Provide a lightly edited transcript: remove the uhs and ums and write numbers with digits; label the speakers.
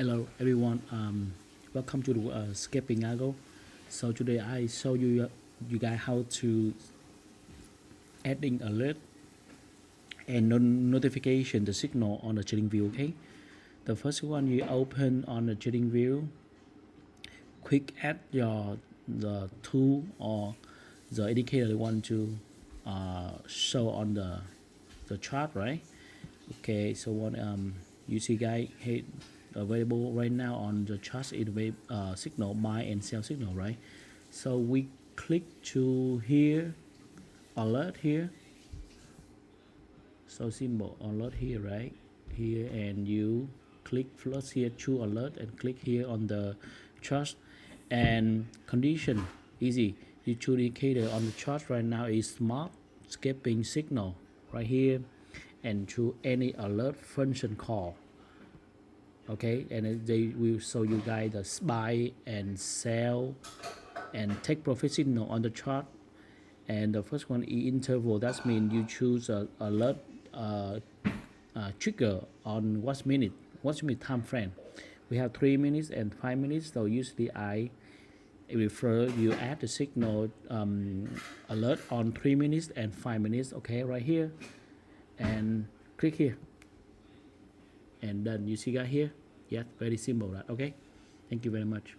Speaker 1: Hello everyone, welcome to the Scalping-Algo. So today I show you guys how to adding alert and notification the signal on the trading view. Okay, the first one you open on the trading view, quick add the tool or the indicator you want to show on the chart, right? Okay, so what you see guys, hey, available right now on the chart is signal buy and sell signal, right? So we click to here, alert here, so symbol alert here, right here, and you click plus here to alert and click here on the chart and condition easy. You choose indicator on the chart right now is smart skipping signal right here, and to any alert function call. Okay, and they will show you guys the buy and sell and take profit signal on the chart. And the first one is interval. That means you choose a alert trigger on what minute time frame. We have 3 minutes and 5 minutes. So usually I refer you add the signal alert on 3 minutes and 5 minutes. Okay, right here, and click here, and then you see guys here. Yes, very simple, right? Okay, thank you very much.